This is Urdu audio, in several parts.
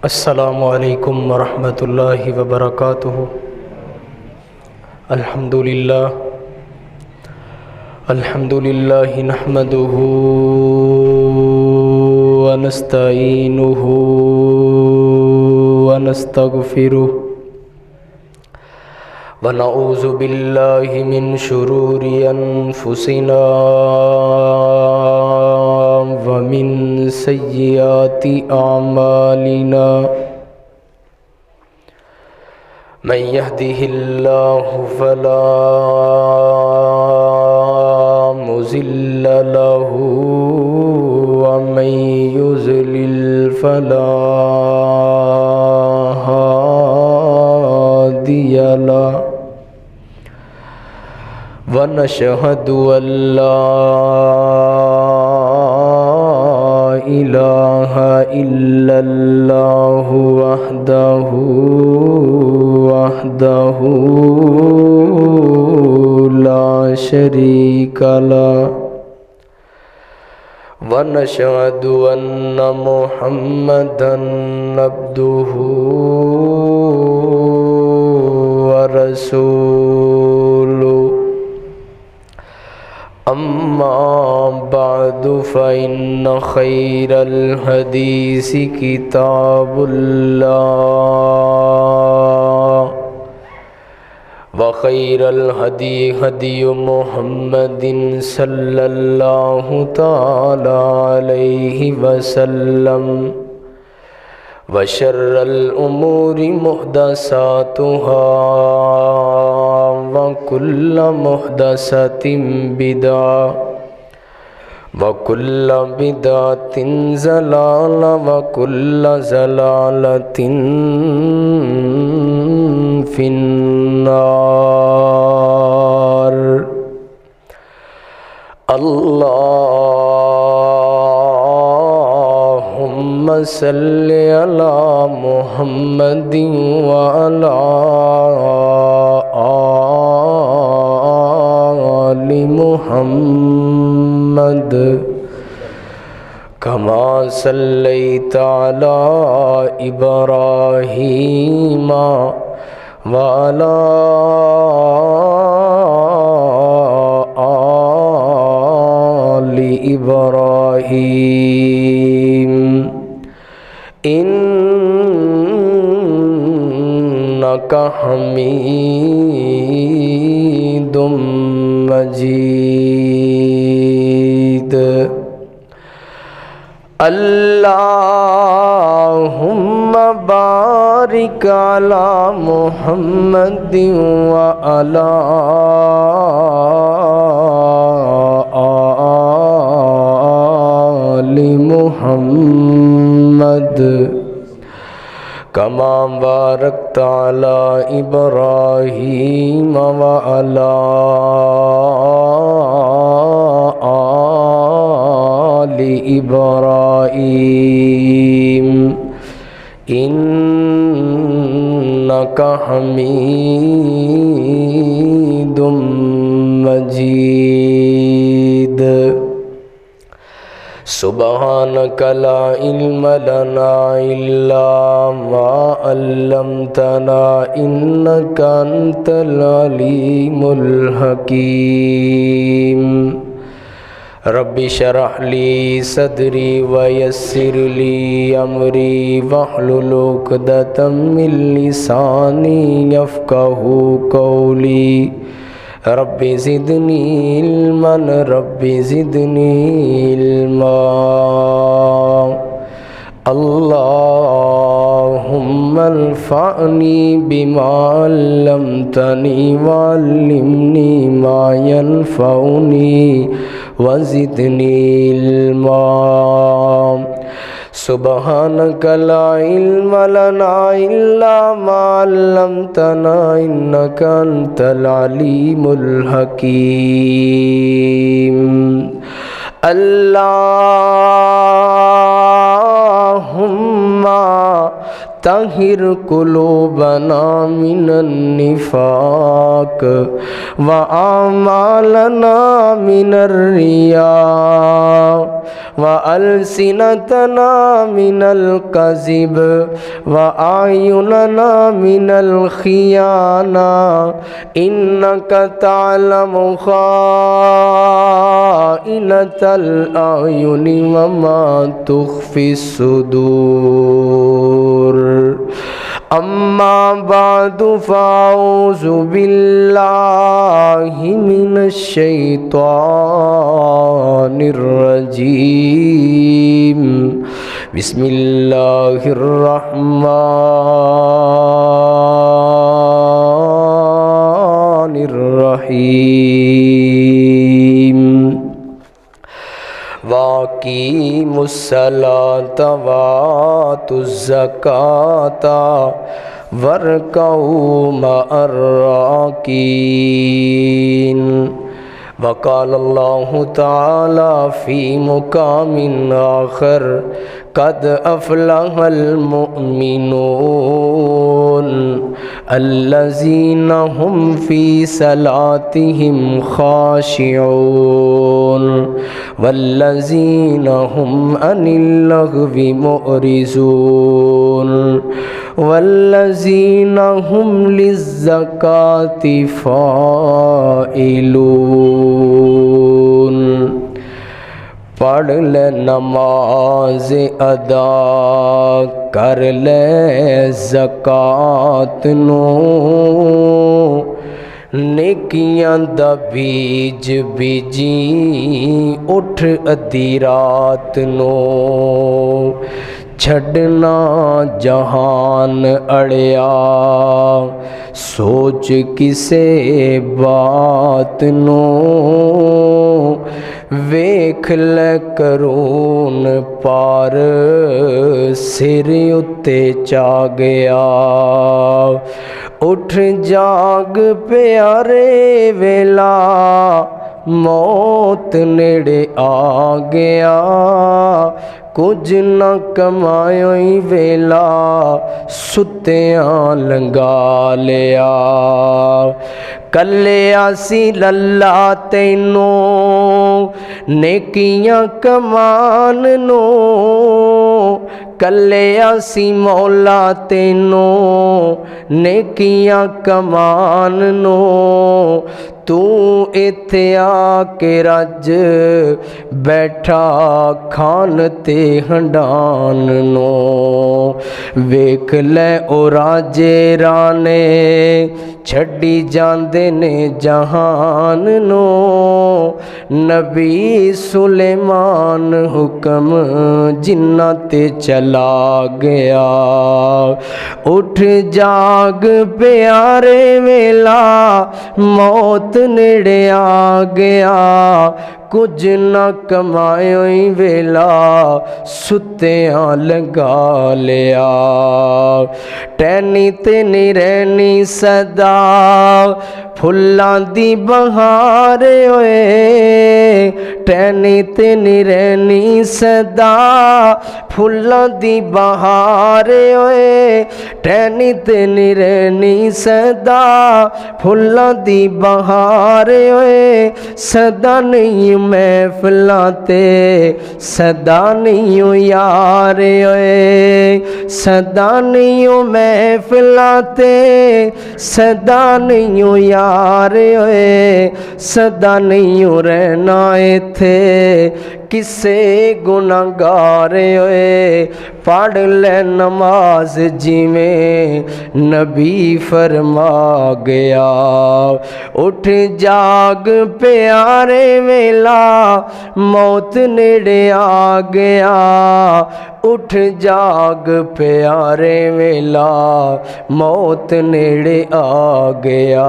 السلام علیکم ورحمۃ اللہ وبرکاتہ۔ الحمد للہ نحمده ونستعینه ونستغفره ونعوذ باللہ من شرور انفسنا ومن سیئات اعمالنا، من يهده الله فلا مضل له ومن يضلل فلا هادي له، ونشهد أن لا إله إلا الله وحده لا شريك له، ونشهد أن محمدا عبده ورسوله، أما بعد فإن خير الحديث كتاب الله، وخير الهدي هدي محمد صلى الله تعالى عليه وسلم، وشر الأمور محدثاتها، وكل محدثة بدعة، وكل بدعة ضلالة، وكل ضلالة في النار۔ اللهم صل على محمد وعلى آل محمد، كما صليت على إبراهيم وعلى آل إبراهيم إنك حميد مجيد۔ اللهم بارك على محمد وعلى آل محمد، كما باركت على إبراهيم وعلى آل إبراهيم إنك حميد مجيد۔ سبحانك لا علم لنا إلا ما علمتنا إنك أنت العليم الحكيم۔ رب اشرح لي صدري ويسر لي أمري واحلل عقدة من لساني يفقهوا قولي، رب زدني علما، رب زدني علما۔ اللهم انفعني بما علمتني وعلمني ما ينفعني وزدني علما۔ سبحانك لا علم لنا إلا ما علمتنا إنك أنت العليم الحكيم۔ اللهم طهر قلوبنا من النفاق وأعمالنا من الرياء وألسنتنا من الكذب وأعيننا من الخيانة إنك تعلم خائنة الأعين وما تخفي الصدور أما بعد فأعوذ بالله من الشيطان الرجيم بسم الله الرحمن الرحيم وَأَقِيمُوا الصَّلَاةَ وَآتُوا الزَّكَاةَ وَارْكَعُوا مَعَ الرَّاكِعِينَ وقال الله تعالى في مقام آخر قد أفلح المؤمنون الذين هم في صلاتهم خاشعون والذين هم عن اللغو معرضون والذين هم للزكاة فاعلون پڑھ لے نماز ادا کر لے زکات نو نیکیاں دا بیج بیجی اٹھ ادھی رات نو چھڑنا جہان اڑیا سوچ کسے بات نو ویکھ لے کرون پار سر اتے چا گیا اٹھ جاگ پیارے ویلا موت نیڑے آ گیا کچھ نہ کمائیں ویلا ستیاں لنگا لیا کلیا سی للہ تینوں نیکیاں کمان نو کلیا سی مولا تینوں نیکیاں کمان نو تو ایتھے آ کے رج بیٹھا کھان تے ہنڈان نو ویکھ لے او راجے رانے چھڈی جاندے نے جہان نو نبی سلیمان حکم جنہ تے چلا گیا اٹھ جاگ پیارے ویلا موت نیڑے آ گیا کچھ نہ کمائیں ویلا ستیاں لگا لیا ٹہنی تے نہیں رہنی صدا پھلاں دی بہار ہوئے ٹہنی تے نہیں رہنی صدا پھلاں دی بہار ہوئے ٹہنی تے نہیں رہنی صدا پھلاں دی بہار ہوئے صدا نہیں محفلاں تے صدا نہیں یار ہوئے صدا نہیں محفلاں تے صدا نہیں یار ہوئے صدا نہیں رہنا ایتھے کسے گناہگار ہوئے پڑھ لے نماز جویں نبی فرما گیا اٹھ جاگ پیارے ویلا موت نیڑے آ گیا اٹھ جاگ پیارے ویلا موت نیڑے آ گیا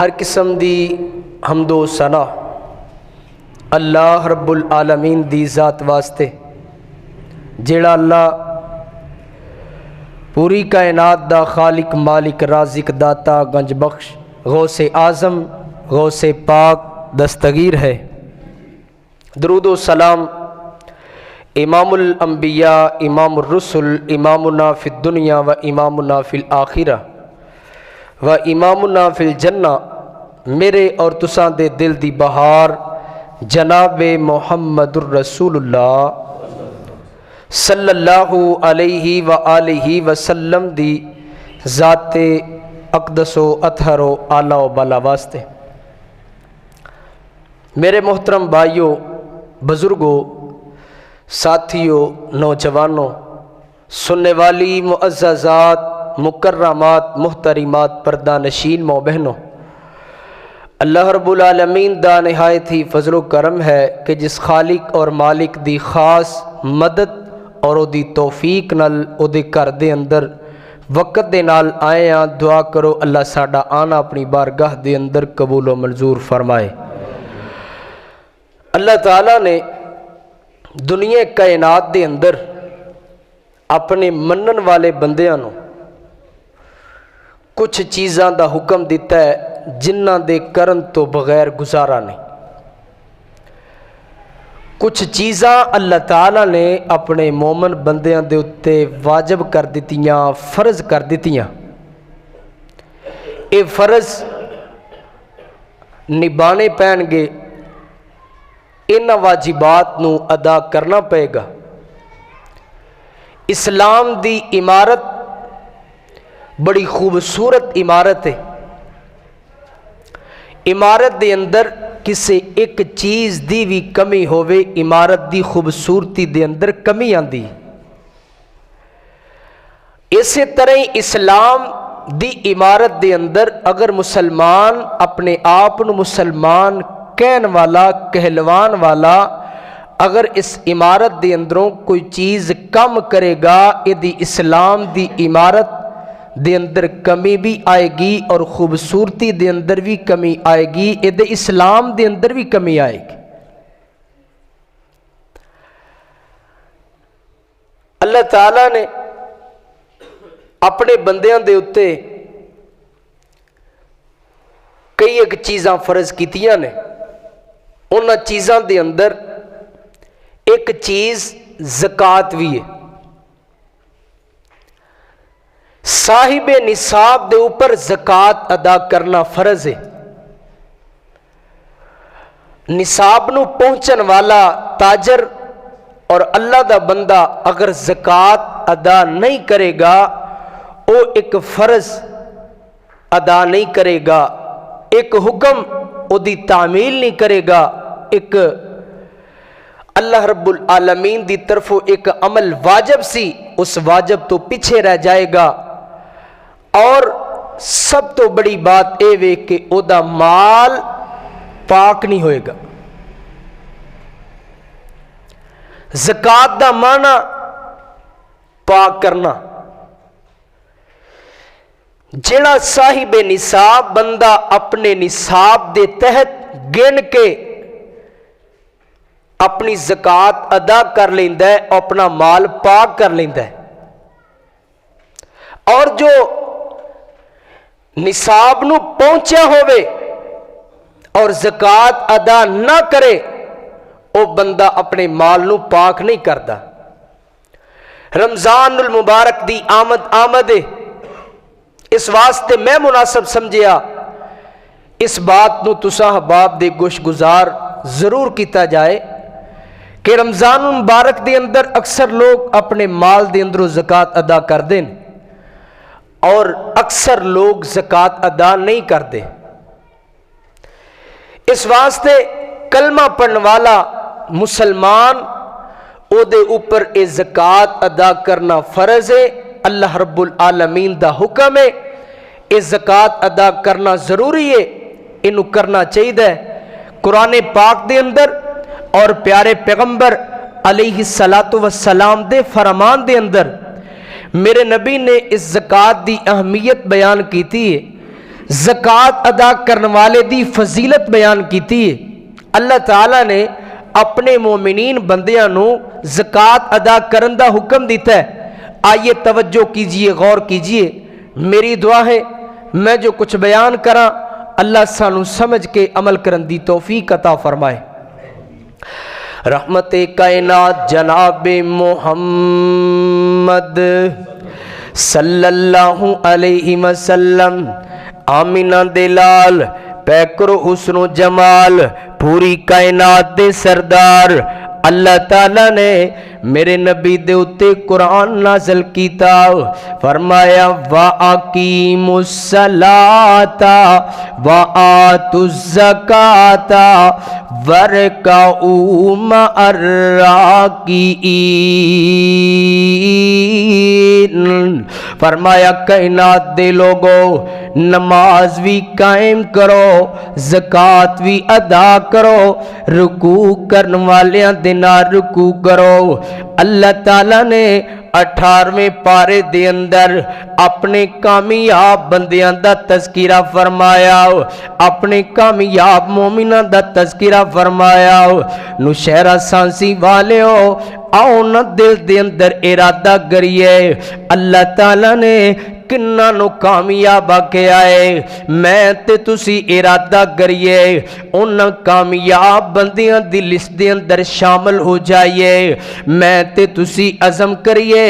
ہر قسم دی حمد و ثنا اللہ رب العالمین دی ذات واسطے جیڑا اللہ پوری کائنات دا خالق مالک رازق داتا گنج بخش غوث اعظم غوث پاک دستگیر ہے. درود و سلام امام الانبیاء امام الرسل امامنا فی الدنیا و امامنا فی الآخرہ و امامنا فی الجنہ میرے اور تساں دے دل دی بہار جناب محمد الرسول اللہ صلی اللہ علیہ وآلہ وسلم دی ذات اقدس و اطہر و اعلی و بالا واسطے میرے محترم بھائیوں، بزرگوں، ساتھیوں، نوجوانوں، سننے والی معززات، مکرمات، محترمات، پردہ نشین ماں بہنوں، اللہ رب العالمین دا نہایت ہی فضل و کرم ہے کہ جس خالق اور مالک دی خاص مدد اور او دی توفیق نال او دے گھر دے اندر وقت دے نال آئے ہاں۔ دعا کرو اللہ ساڈا آنا اپنی بارگاہ دے اندر قبول و منظور فرمائے۔ اللہ تعالیٰ نے دنیا کائنات دے اندر اپنے منن والے بندیاں نو کچھ چیزاں دا حکم دیتا ہے جنہ دے کرن تو بغیر گزارا نہیں۔ کچھ چیزاں اللہ تعالیٰ نے اپنے مومن بندیاں دے اتے واجب کر دیتیاں، فرض کر دیتیاں۔ اے فرض نبھانے پین گے، ان واجبات نو ادا کرنا پائے گا۔ اسلام دی عمارت بڑی خوبصورت عمارت ہے۔ عمارت دے اندر کسی ایک چیز دی بھی کمی ہووے، عمارت دی خوبصورتی دے اندر کمی آندی۔ اسی طرح اسلام دی عمارت دے اندر اگر مسلمان اپنے آپ نو مسلمان کہن والا، کہلوان والا اگر اس عمارت دے اندروں کوئی چیز کم کرے گا، یہ دی اسلام دی عمارت دے اندر کمی بھی آئے گی اور خوبصورتی دے اندر بھی کمی آئے گی، یہ دے اسلام دے اندر بھی کمی آئے گی۔ اللہ تعالیٰ نے اپنے بندیاں دے اتے کئی ایک چیزاں فرض کیتیاں نے، انہاں چیزاں دے اندر ایک چیز زکوٰۃ بھی ہے۔ صاحب نصاب دے اوپر زکوٰۃ ادا کرنا فرض ہے۔ نصاب نو پہنچن والا تاجر اور اللہ دا بندہ اگر زکوٰۃ ادا نہیں کرے گا، وہ ایک فرض ادا نہیں کرے گا، ایک حکم او دی تعمیل نہیں کرے گا، ایک اللہ رب العالمین دی طرفوں ایک عمل واجب سی، اس واجب تو پیچھے رہ جائے گا۔ اور سب تو بڑی بات اے وے کہ او دا مال پاک نہیں ہوئے گا۔ زکوٰۃ دا معنی پاک کرنا۔ جڑا صاحب نصاب بندہ اپنے نصاب دے تحت گن کے اپنی زکوٰۃ ادا کر لیندا ہے، اپنا مال پاک کر لیندا ہے۔ اور جو نصاب نو پہنچیا ہوئے اور زکوٰۃ ادا نہ کرے، او بندہ اپنے مال نو پاک نہیں کردا۔ رمضان المبارک دی آمد ہے، اس واسطے میں مناسب سمجھیا اس بات نو تساں احباب دے گوش گزار ضرور کیتا جائے کہ رمضان المبارک دے اندر اکثر لوگ اپنے مال دے اندروں زکوٰۃ ادا کر دیں اور اکثر لوگ زکوٰۃ ادا نہیں کرتے۔ اس واسطے کلمہ پڑھنے والا مسلمان او دے اوپر اے زکوٰۃ ادا کرنا فرض ہے، اللہ رب العالمین دا حکم ہے، اے زکوٰۃ ادا کرنا ضروری ہے، انہوں کرنا چاہیے۔ قرآن پاک دے اندر اور پیارے پیغمبر علیہ السلام دے فرمان دے اندر میرے نبی نے اس زکوٰۃ دی اہمیت بیان کیتی ہے، زکوٰۃ ادا کرنے والے دی فضیلت بیان کیتی ہے۔ اللہ تعالیٰ نے اپنے مومنین بندیاں نو زکوٰۃ ادا کرن دا حکم دیتا ہے۔ آئیے توجہ کیجئے، غور کیجئے، میری دعا ہے میں جو کچھ بیان کراں اللہ سانو سمجھ کے عمل کرن دی توفیق عطا فرمائے۔ رحمت کائنات جناب محمد صلی اللہ علیہ وسلم، آمینہ دلال پے کرو حسن و جمال پوری کائنات دے سردار اللہ تعالیٰ نے میرے نبی دے اتے قرآن نازل کیتا فرمایا وَأَقِیمُوا الصَّلَاةَ وَآتُوا الزَّکَاةَ وَارْکَعُوا مَعَ الرَّاکِعِینَ فرمایا کائنات دے لوگو نماز بھی قائم کرو زکوٰۃ بھی ادا کرو رکوع کرن والیاں دے نال رکوع کرو اللہ تعالیٰ نے 18ویں پارے دے اندر اپنے کامیاب بندیاں دا تذکرہ فرمایا اپنے کامیاب مومناں دا تذکرہ فرمایا نوشہرہ سانسی والیو آؤ نہ دل دے اندر ارادہ کریے اللہ تعالیٰ نے کنہ نو کامیاب آکے آئے میں تے تسی ارادہ کریے ان کامیاب بندیاں دی لسٹ دے اندر شامل ہو جائیے میں تے تسی عزم کریے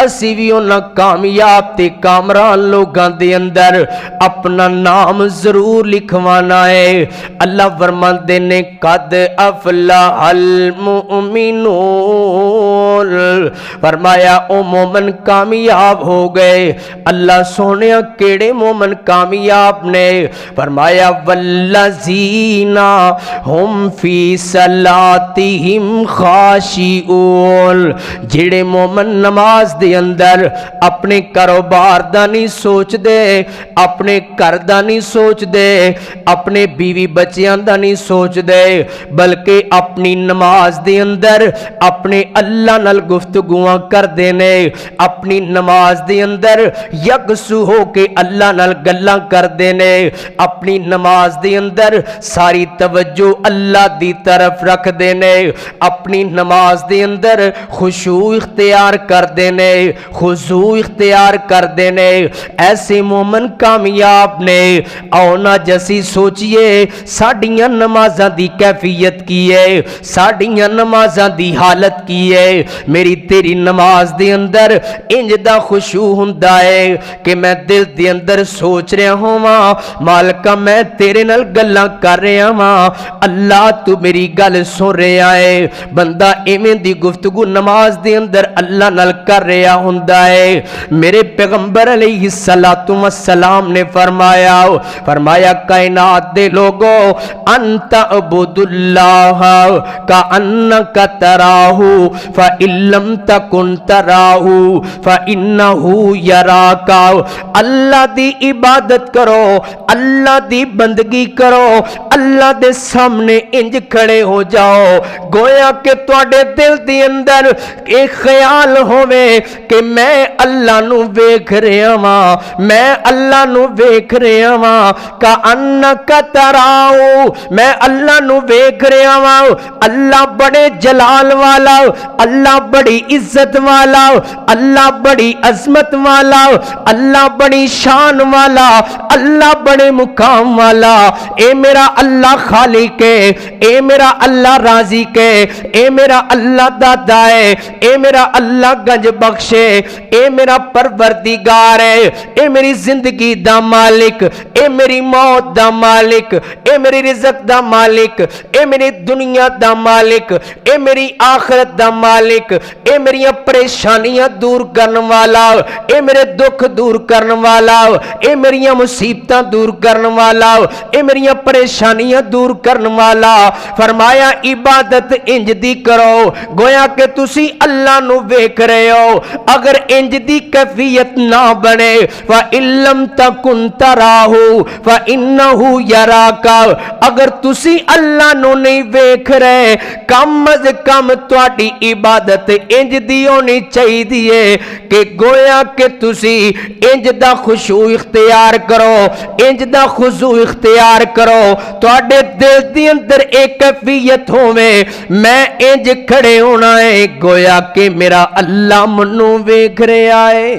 اسی بھی ان کامیاب تے کامران لوگاں دے اندر اپنا نام ضرور لکھوانا ہے اللہ فرماندے نے قد افلح المؤمنون فرمایا او مومن کامیاب ہو گئے اللہ سونے کیڑے مومن کامیاب نے فرمایا والذین ہم فی صلاتہم خاشعون جڑے مومن نماز دے اندر اپنے کاروبار دا نہیں سوچ دے اپنے گھر دا نہیں سوچ دے اپنے بیوی بچیاں دا نہیں سوچ دے بلکہ اپنی نماز دے اندر اپنے اللہ نال گفتگواں کر دینے اپنی نماز دے اندر یکسو ہو کے اللہ نال گلاں کر دینے اپنی نماز دے اندر ساری توجہ اللہ دی طرف رکھ دینے اپنی نماز دے اندر خشوع اختیار کر دینے خضوع اختیار کر دینے ایسے مومن کامیاب نے آؤنا جیسی سوچئے ساڑیاں نمازاں دی کیفیت کی ہے ساڑیاں نمازاں دی حالت کی ہے میری تیری نماز دے اندر انج دا خشوع ہوندا ہے کہ میں دل دے اندر سوچ رہا ہوں مالکہ میں تیرے نال گلاں کر رہا ہوں اللہ تو میری گل سن رہا ہے بندہ ایویں دی گفتگو نماز دے اندر اللہ نال کر رہا ہوندا ہے میرے پیغمبر علیہ السلام نے فرمایا کائنات دے لوگو انت عبد اللہ کأنک تراہ فإن لم تکن تراہ فإنہ یراک اللہ دی عبادت کرو اللہ دی بندگی کرو اللہ دے سامنے انج کھڑے ہو جاؤ گویا کہ تواڈے دل دے اندر ایک خیال ہوئے کہ میں اللہ نو ویکھ رہا ہاں میں اللہ نو ویکھ رہا ہاں کأنک تراؤ میں اللہ نو ویکھ رہا ہاں اللہ بڑے جلال والا اللہ بڑی عزت والا اللہ بڑی عظمت والا اللہ بڑی شان والا اللہ بڑے مقام والا اے میرا اللہ خالق ہے اے میرا اللہ رازق ہے اے میرا اللہ دادا ہے اے میرا اللہ گنج بخش ہے اے میرا پروردگار ہے اے میری زندگی دا مالک اے میری موت دا مالک اے میری رزق دا مالک اے میری دنیا دا مالک اے میری آخرت دا مالک اے میری پریشانیاں دور کرن والا اے میرے دکھ دور کرن والا اے میری مصیبتاں دور کرن والا اے میری پریشانیاں دور کرن والا فرمایا عبادت انج دی کرو گویا کہ تسی اللہ نو ویکھ رہے ہو اگر انج دی کیفیت نہ بنے فَإِن لَّمْ تَكُن تَرَاهُ فَإِنَّهُ يَرَاكَ اگر تسی اللہ نو نہیں ویکھ رہے کم از کم تواڈی عبادت انج دی ہونی چاہیے کہ گویا کہ تسی انج دا خشوع اختیار کرو انج دا خضوع اختیار کرو تواڈے دل دی اندر ایک کیفیت ہووے میں انج کھڑے ہونا ہے گویا کہ میرا اللہ منوں ویکھ رہا ہے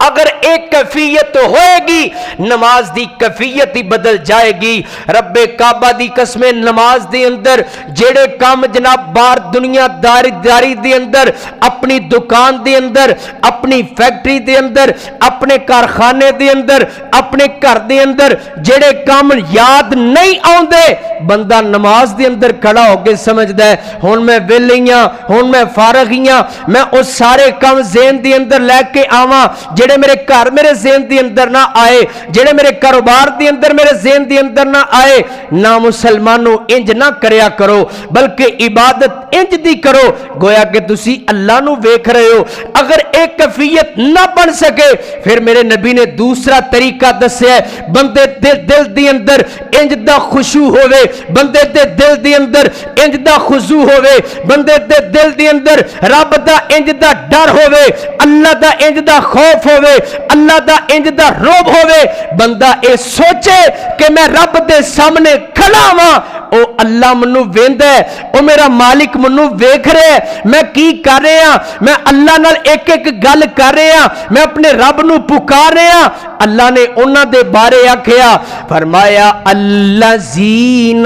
اگر ایک کیفیت ہوئے گی نماز دی کیفیت ہی بدل جائے گی۔ رب کعبہ دی قسم نماز دے اندر جڑے کام جناب بار دنیا داری دے اندر، اپنی دکان دے اندر، اپنی فیکٹری دے اندر، اپنے کارخانے دے اندر، اپنے گھر دے اندر جڑے کام یاد نہیں آندے، بندہ نماز دے اندر کھڑا ہو کے سمجھدا ہے ہن میں ویلیاں، ہن میں فارغیاں، میں اس سارے کام ذہن دے اندر لے کے آواں جڑے میرے گھر میرے ذہن دے اندر نہ آئے، جڑے میرے کاروبار دے اندر میرے ذہن دے اندر نہ آئے۔ نہ مسلمانوں انج نہ کریا کرو، بلکہ عبادت انج دی کرو گویا کہ تسی اللہ نو ویکھ رہے ہو۔ اگر ایک کیفیت نہ بن سکے پھر میرے نبی نے دوسرا طریقہ دسیا ہے، بندے دے دل دی اندر انج دا خشوع ہوئے، بندے دے دل دی اندر انج دا خضوع ہوئے، بندے دے دل دی اندر رب دا انج دا ڈر ہوئے، اللہ دا انج دا خوف ہوئے، اللہ دا انج دا روب ہوئے، بندہ اے سوچے کہ میں رب دے سامنے کھڑا ہاں، او اللہ منو ویندا ہے، او میرا مالک منو ویکھ رہا ہے، میں کی کر رہا ہاں، میں اللہ نال ایک ایک گل کر رہا ہاں، میں اپنے رب نو پکار رہا ہاں۔ اللہ نے انہاں دے بارے آکھیا، فرمایا الذین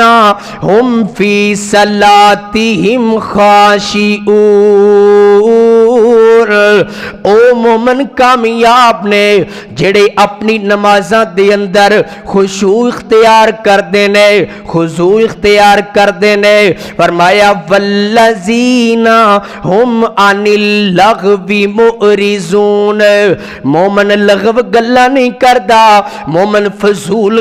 ہم فی صلاتہم خاشعون، او مومن کامیاب نے جڑے اپنی نمازاں دے اندر خشوع اختیار کردے نے، خضوع اختیار کردے نے۔ فرمایا والذین ہم عن اللغو معرضون، مومن لغو گلا نہیں کردا، مومن فضول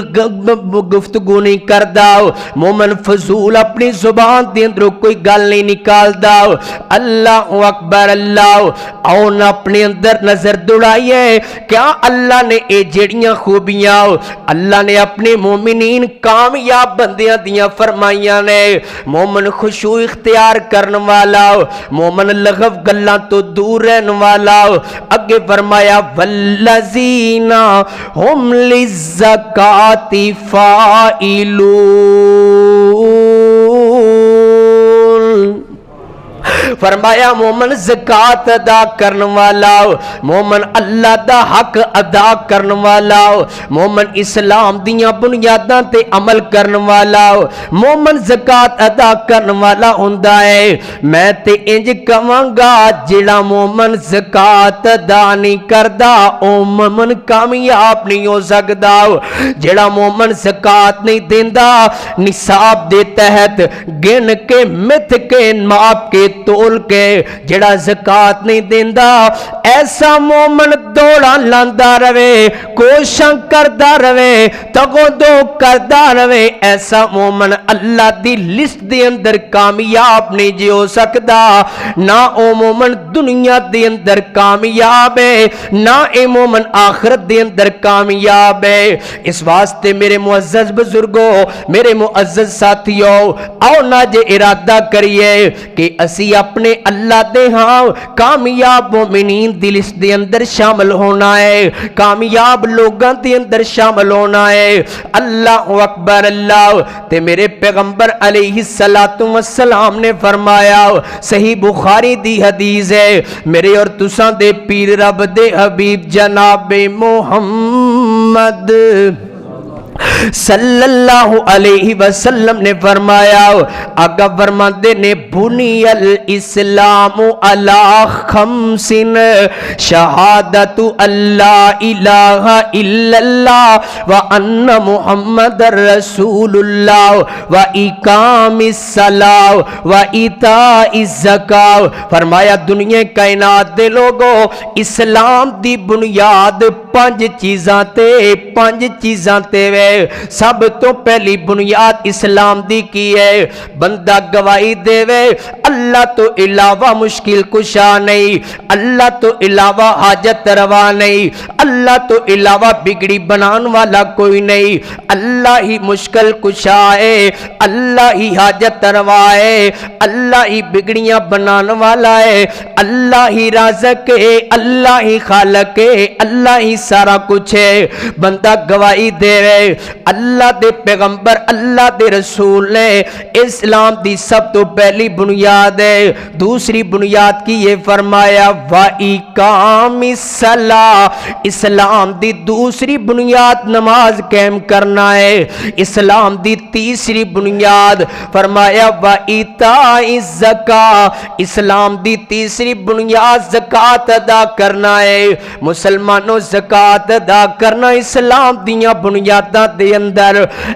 گفتگو نہیں کردا، مومن فضول اپنی زبان دے اندر کوئی گل نہیں نکالدا۔ اللہ اکبر، اللہ آؤ اپنے اندر نظر دوڑائیے، کیا اللہ نے اے جڑیاں خوبیاں اللہ نے اپنے مومنین کامیاب بندیاں دیاں فرمائیاں نے۔ مومن خشوع اختیار کرن والا، مومن لغو گلاں تو دور رہن والا۔ اگے فرمایا والذین ہم للزکاۃ فاعلون، فرمایا مومن زکات ادا کرن والا، مومن اللہ دا حق ادا کرن والا، مومن اسلام دیاں بنیاداں تے عمل کرن والا، مومن زکات ادا کرن والا ہوندا ہے۔ میں تے انج کہاں گا جڑا مومن زکات ادا نہیں کردا او مومن کامیاب نہیں ہو سکدا۔ جڑا مومن زکات نہیں دیندا نصاب دے تحت گن کے مت کے ماپ کے تول کے، جڑا زکات نہیں دیندا ایسا مومن دوڑا لاندا رہے، کوشاں کردا رہے، تگو دو کردا رہے، ایسا مومن اللہ دی لسٹ دے اندر کامیاب نہیں جی ہو سکدا۔ نہ او مومن دنیا دے اندر کامیاب ہے، نہ اے مومن آخرت دے اندر کامیاب ہے۔ اس واسطے میرے معزز بزرگوں، میرے معزز ساتھیوں، آؤ نہ جے ارادہ کریے کہ اسی اپنے اللہ دے ہاں کامیاب مومنین دی لسٹ دے اندر شامل ہونا ہے، کامیاب لوگاں دے اندر شامل ہونا ہے۔ اللہ اکبر، اللہ تے میرے پیغمبر علیہ السلام نے فرمایا، صحیح بخاری دی حدیث ہے، میرے اور تساں دے پیر رب دے حبیب جناب محمد صلی اللہ علیہ وسلم نے فرمایا، آقا فرماتے نے بنی الاسلام علی خمس، شہادت اللہ الہ الا اللہ وان محمد رسول اللہ واقام الصلاۃ وایتاء الزکاۃ۔ فرمایا دنیا کائنات دے لوگوں، اسلام دی بنیاد پانچ چیزاں تے وے۔ سب تو پہلی بنیاد اسلام دی کی ہے، بندہ گواہی دے وے اللہ تو علاوہ مشکل کشا نہیں، اللہ تو علاوہ حاجت روا نہیں، اللہ تو علاوہ بگڑی بنان والا کوئی نہیں، اللہ ہی مشکل کشا ہے، اللہ ہی حاجت روا ہے، اللہ ہی بگڑیاں بنان والا ہے، اللہ ہی رازق ہے، اللہ ہی خالق ہے، اللہ ہی سارا کچھ ہے۔ بندہ گواہی دے وے اللہ دے پیغمبر اللہ دے رسول نے اسلام دی سب تو پہلی بنیاد ہے، دوسری بنیاد کی یہ فرمایا وَإِقَامِ الصَّلَاةِ، اسلام دی دوسری بنیاد نماز قائم کرنا ہے، اسلام دی تیسری بنیاد فرمایا وَإِيتَاءِ الزَّکَاۃ، اسلام دی تیسری بنیاد زکات ادا کرنا ہے۔ مسلمانوں زکات ادا کرنا اسلام دیاں بنیاداں دے اندر،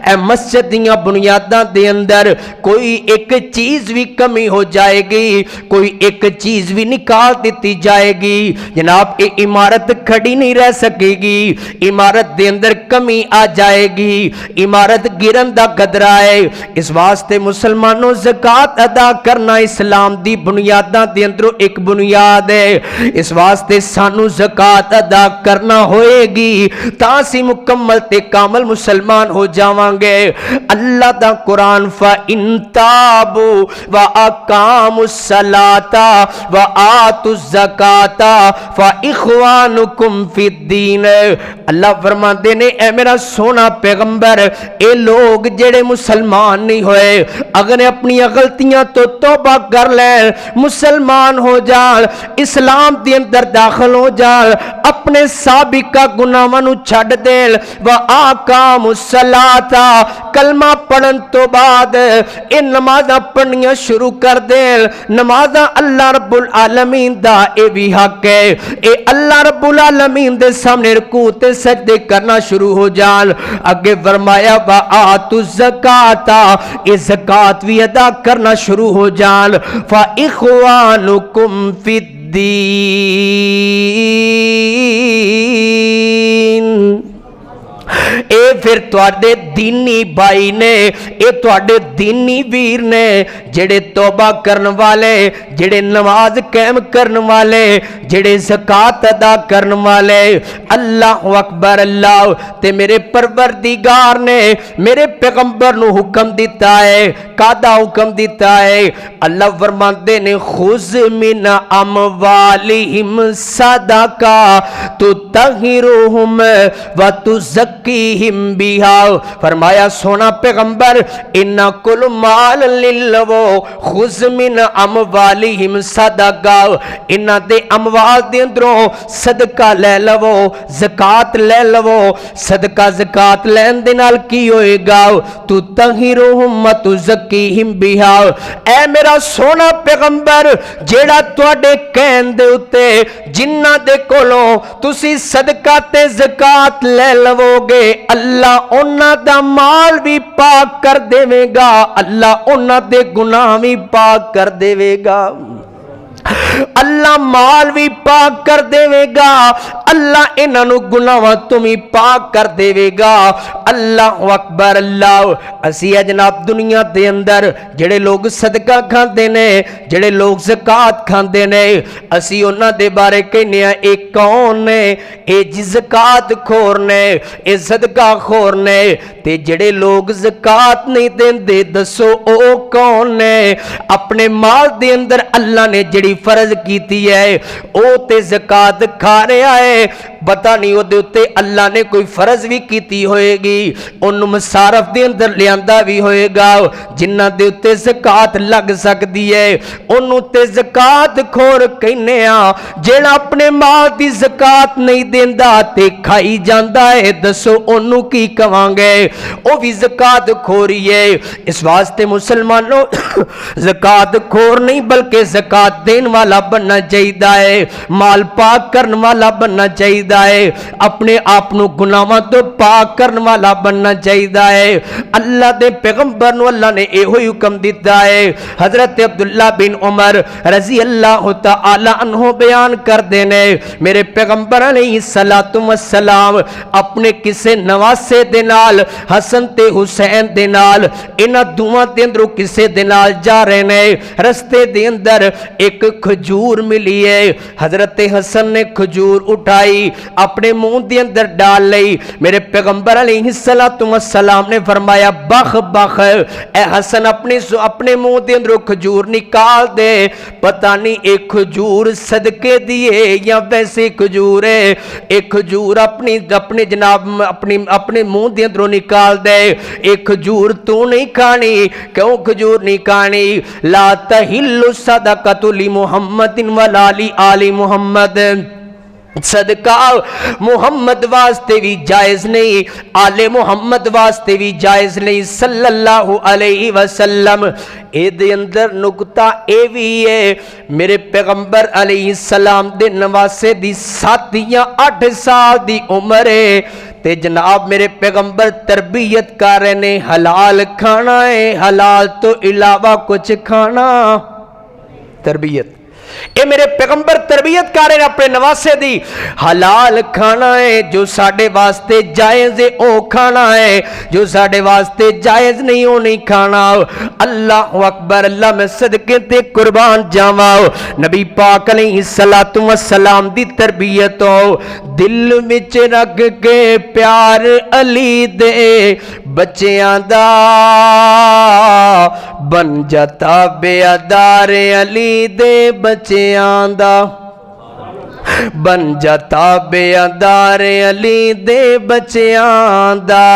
اے مسجد دیاں بنیاداں دے اندر کوئی ایک چیز بھی کمی ہو جائے گی، کوئی ایک چیز بھی نکال دیتی جائے گی، جناب یہ عمارت کھڑی نہیں رہ سکے گی، عمارت دے اندر کمی آ جائے گی، عمارت گرن دا خطرہ ہے۔ اس واسطے مسلمانوں زکات ادا کرنا اسلام دی بنیاداں دے اندروں ایک بنیاد ہے۔ اس واسطے سانو زکات ادا کرنا ہوئے گی تاں سی مکمل تے کامل مسلمان ہو جاواں گے۔ اللہ دا قرآن فَإِن تَابُوا وَأَقَامُوا الصَّلَاةَ وَآتُوا الزَّكَاةَ فَإِخْوَانُكُمْ فِي الدِّينِ، اللہ فرماتے نے اے میرا سونا پیغمبر، اے لوگ جڑے مسلمان نہیں ہوئے اگر اپنی غلطیاں تو توبہ کر لیں، مسلمان ہو جان، اسلام دی اندر داخل ہو جان، اپنے سابقہ گناہاں نو چھڈ دین، وَآقَامُوا الصَّلَاةَ کلمہ پڑھن تو بعد اے نمازاں پڑھنیاں شروع کر دین۔ نمازاں اللہ رب العالمین دا اے بھی حق ہے، اے اللہ رب العالمین دے سامنے رکوع تے سجدے کرنا شروع ہو جان۔ اگے فرمایا وَآتُوا الزَّکَاةَ، اے زکات بھی ادا کرنا شروع ہو جان۔ فَإِخْوَانُكُمْ فِي الدِّينِ، اے پھر تواڈے دینی بھائی نے، اے تواڈے دینی ویر نے، جڑے توبہ کرن والے، جڑے نماز قائم کرن والے، جڑے زکات ادا کرن والے۔ اللہ اکبر، اللہ تے میرے پروردگار نے میرے پیغمبر نو حکم دیتا ہے، کادا حکم دیتا ہے؟ اللہ فرماتے نے خُذْ مِنْ أَمْوَالِهِمْ صَدَقَةً تُطَہِّرُهُمْ وَتُزَكِّيهِمْ بِهَا، فرمایا سونا پیغمبر اِنَّ كُلُّ مَالٍ لِلَّهِ خُذْ مِنْ أَمْوَالِهِمْ صَدَقَةً، انہاں دے اموال دے اندروں صدقہ لے لو، زکات لے لو۔ صدقہ زکات لین دے نال کی ہوئے گا؟ تُطَہِّرُهُمْ وَتُزَكِّيهِمْ بِهَا، اے میرا سونا پیغمبر جیڑا تواڈے کہن دے اُتے جنہ دے کولوں تسی صدقہ تے زکات لے لو گے، اللہ انہاں دا مال بھی پاک کر دے گا، اللہ انہاں دے گناہ بھی پاک کر دے گا، اللہ مال بھی پاک کر دے گا، اللہ انہاں نو گناہاں تو بھی پاک کر دے گا۔ اللہ اکبر، اللہ اسی جناب دنیا دے اندر جڑے لوگ صدقہ کھاندے نے، جڑے لوگ زکات کھاندے نے، اسی انہاں دے بارے کہنے ہیں اے کون نے؟ اے جی زکات خور نے، اے صدقہ خور نے۔ تے جڑے لوگ زکات نہیں دیندے دسو او کون نے؟ اپنے مال دے اندر اللہ نے جڑی فرض کیتی ہے او تے زکات کھا رہا ہے، پتہ نہیں او دے اتے اللہ نے کوئی فرض بھی کیتی ہوئے گی، انہوں مصارف دے اندر لیاندہ بھی ہوئے گا، جنہ دے اتے زکات لگ سکتی ہے انہوں تے زکات خور کہنے ہاں۔ جیڑا اپنے مال دی زکات نہیں دیندہ تے کھائی جاندہ ہے، دسو انہوں کی کہاں گے؟ او بھی زکات خوری ہے۔ اس واسطے مسلمانوں زکات خور نہیں بلکہ زکات دین والا بننا چاہیے، مال پاک کرن والا بننا چاہیے، اپنے آپ نو گناہاں تو پاک کرن والا بننا چاہیے۔ اللہ دے پیغمبر نو اللہ نے اے ہوئی حکم دیتا ہے۔ حضرت عبداللہ بن عمر رضی اللہ تعالی عنہ بیان کر دینے، میرے پیغمبر علیہ السلام اپنے کسے نواسے دے نال، حسن تے حسین دے نال، انہاں دوواں دے اندروں کسے دے نال جا رہے نے، رستے دے اندر ایک کھجور ملی ہے، حضرت حسن نے کھجور اٹھا اٹھائی اپنے منہ دے اندر ڈال لئی. میرے پیغمبر علیہ السلام نے فرمایا بخ بخ اے حسن اپنے منہ دے اندر کھجور نکال دے. پتہ نہیں ایک کھجور صدقے دیے یا ویسے کھجور ہے. ایک کھجور اپنی جناب اپنے منہ دے اندروں نکال دے. ایک کھجور تو نہیں کھانی. کیوں کھجور نہیں کھانی؟ لا تحل صدقۃ لمحمد ولا لآل محمد. صدقہ محمد واسطے بھی جائز نہیں, آل محمد واسطے بھی جائز نہیں صلی اللہ علیہ وسلم. اے دے اندر نکتہ اے بھی ہے میرے پیغمبر علیہ السلام دے نواسے دی 7 یا 8 سال دی عمر ہے تے جناب میرے پیغمبر تربیت کر رہے نے حلال کھانا ہے, حلال تو علاوہ کچھ کھانا. تربیت اے میرے پیغمبر تربیت کر رہے ہیں اپنے نواسے دی. حلال کھانا ہے, جو ساڈے واسطے جائز ہے او کھانا ہے, جو ساڈے واسطے جائز نہیں او نہیں کھانا. اللہ اکبر, اللہ میں صدقے تے قربان جاواں. نبی پاک علیہ السلام دی تربیت ہو دل وچ رکھ کے پیار علی دے بچیاں دا بن جاتا بے ادار علی دے بچیاں دا بن جاتا بے ادار علی دے بچیاں دا.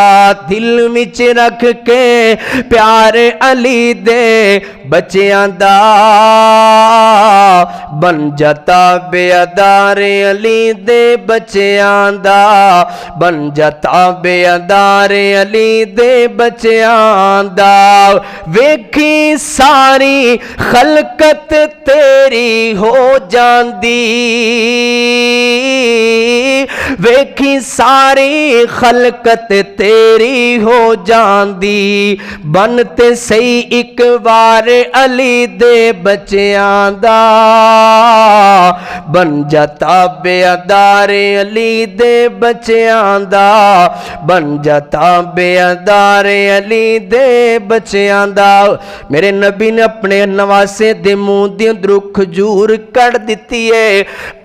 دل وچ رکھ کے پیار علی دے بچیاں دا بن جاتا بے ادار علی دے بچیاں دا بن جاتا بے ادار علی دے بچیاں دا. ویکھی ساری خلقت تیری ہو جاندی, ویکھی ساری خلقت تیری ہو جاندی. بن تے سہی ایک بار علی دے بچیاں دا بن جاتا بے ادار علی دے بچیاں دا بن جاتا بے ادار علی دے بچیاں دا. میرے نبی نے اپنے نواسے دے منہ دے اندروں کھجور کڑ دتی ہے.